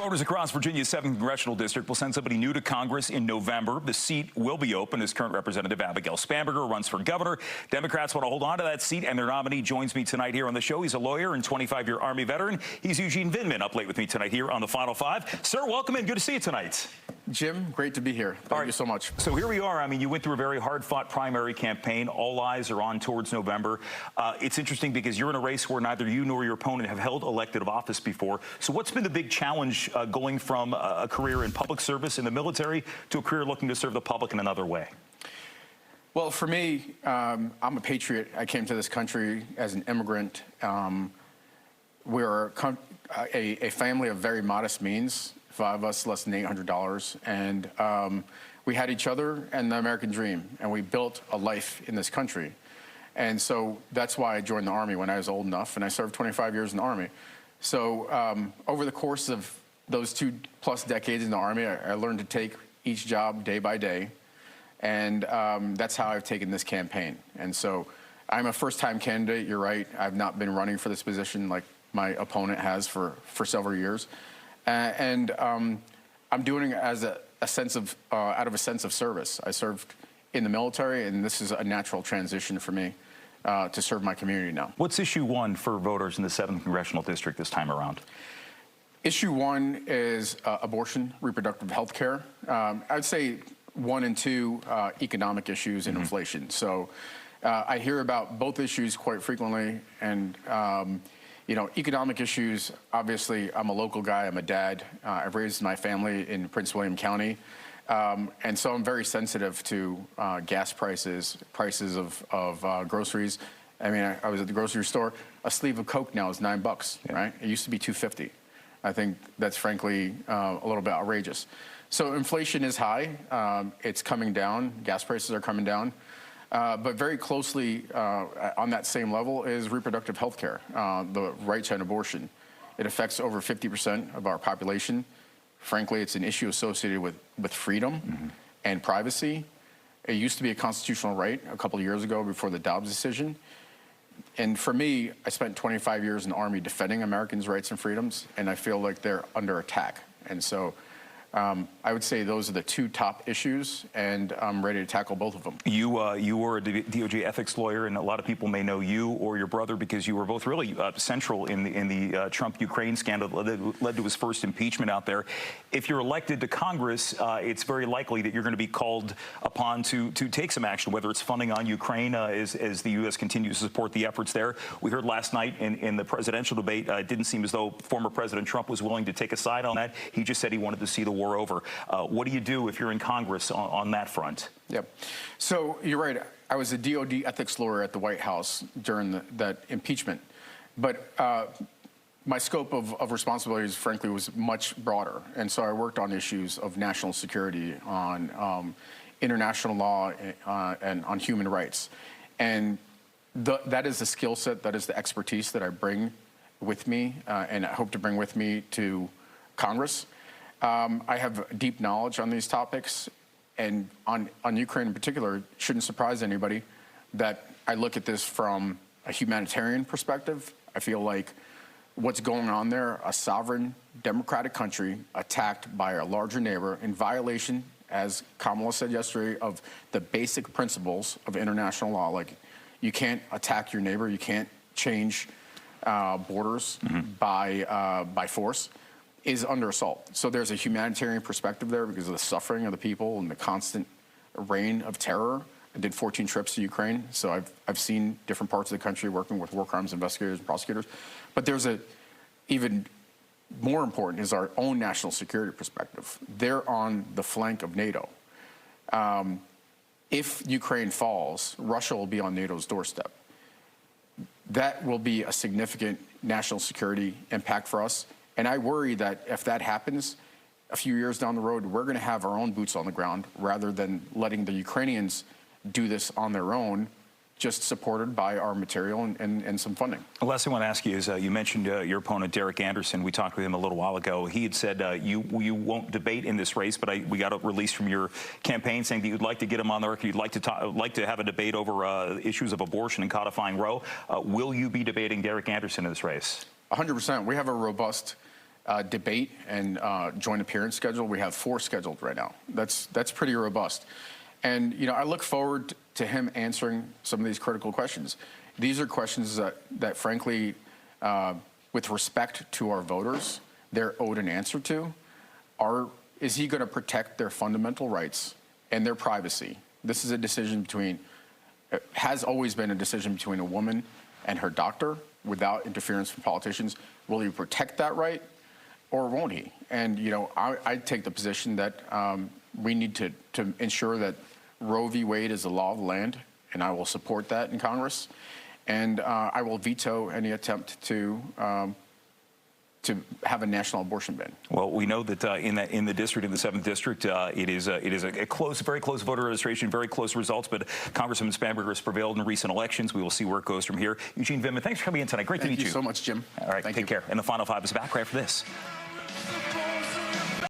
Voters across Virginia's 7th Congressional District will send somebody new to Congress in November. The seat will be open as current Representative Abigail Spanberger runs for governor. Democrats want to hold on to that seat, and their nominee joins me tonight here on the show. He's a lawyer and 25-year Army veteran. He's Eugene Vindman, up late with me tonight here on the Final Five. Sir, welcome in. Good to see you tonight. Jim, great to be here. Thank you so much. So here we are. I mean, you went through a very hard-fought primary campaign. All eyes are on towards November. It's interesting because you're in a race where neither you nor your opponent have held elected office before. So what's been the big challenge going from a career in public service in the military to a career looking to serve the public in another way? Well, for me, I'm a patriot. I came to this country as an immigrant. We're a family of very modest means. 5 of us, less than $800, and we had each other and the American dream, and we built a life in this country. And so that's why I joined the Army when I was old enough, and I served 25 years in the Army. So over the course of those 2+ decades in the Army, I learned to take each job day by day, and that's how I've taken this campaign. And so I'm a first-time candidate, you're right. I've not been running for this position like my opponent has for several years. I'm doing it as a sense of, out of a sense of service. I served in the military, and this is a natural transition for me to serve my community now. What's issue 1 for voters in the 7th Congressional District this time around? Issue 1 is abortion, reproductive health care. I would say 1 and 2, economic issues and inflation. So I hear about both issues quite frequently, and you know, economic issues, obviously, I'm a local guy, I'm a dad. I've raised my family in Prince William County. And so I'm very sensitive to gas prices, prices of groceries. I mean, I was at the grocery store, a sleeve of Coke now is $9, right? It used to be $2.50. I think that's frankly a little bit outrageous. So inflation is high, it's coming down, gas prices are coming down. But very closely on that same level is reproductive health care, the right to an abortion. It affects over 50% of our population. Frankly, it's an issue associated with freedom and privacy. It used to be a constitutional right a couple of years ago before the Dobbs decision. And for me, I spent 25 years in the Army defending Americans' rights and freedoms, and I feel like they're under attack. And so I would say those are the 2 top issues, and I'm ready to tackle both of them. You were a DOJ ethics lawyer, and a lot of people may know you or your brother because you were both really central in the Trump-Ukraine scandal that led to his first impeachment out there. If you're elected to Congress, it's very likely that you're going to be called upon to take some action, whether it's funding on Ukraine as the U.S. continues to support the efforts there. We heard last night in the presidential debate, it didn't seem as though former President Trump was willing to take a side on that. He just said he wanted to see the war over. What do you do if you're in Congress on that front? Yep. So you're right. I was a DOD ethics lawyer at the White House during that impeachment. But my scope of responsibilities, frankly, was much broader. And so I worked on issues of national security, on international law, and on human rights. And that is the skill set, that is the expertise that I bring with me, and I hope to bring with me to Congress. I have deep knowledge on these topics, and on Ukraine in particular, it shouldn't surprise anybody that I look at this from a humanitarian perspective. I feel like what's going on there, a sovereign democratic country attacked by a larger neighbor in violation, as Kamala said yesterday, of the basic principles of international law. Like, you can't attack your neighbor, you can't change borders by force, is under assault. So there's a humanitarian perspective there because of the suffering of the people and the constant reign of terror. I did 14 trips to Ukraine, so I've seen different parts of the country working with war crimes investigators and prosecutors. But there's even more important is our own national security perspective. They're on the flank of NATO. If Ukraine falls, Russia will be on NATO's doorstep. That will be a significant national security impact for us. And I worry that if that happens a few years down the road, we're going to have our own boots on the ground rather than letting the Ukrainians do this on their own, just supported by our material and some funding. The last thing I want to ask you is, you mentioned your opponent, Derek Anderson. We talked with him a little while ago. He had said you won't debate in this race, but we got a release from your campaign saying that you'd like to get him on the record. You'd like to have a debate over issues of abortion and codifying Roe. Will you be debating Derek Anderson in this race? 100%. We have a robust debate and joint appearance schedule. We have 4 scheduled right now. That's pretty robust. And, you know, I look forward to him answering some of these critical questions. These are questions that frankly, with respect to our voters, they're owed an answer to. Is he going to protect their fundamental rights and their privacy? This is a decision has always been a decision between a woman and her doctor without interference from politicians. Will he protect that right or won't he? And, you know, I take the position that we need to ensure that Roe v. Wade is the law of the land, and I will support that in Congress. And I will veto any attempt to have a national abortion ban. Well, we know that in the district, in the 7th district, it is a very close voter registration, very close results. But Congresswoman Spanberger has prevailed in recent elections. We will see where it goes from here. Eugene Vindman, thanks for coming in tonight. Great to meet you. Thank you so much, Jim. All right, take care. And the Final Five is back right after this.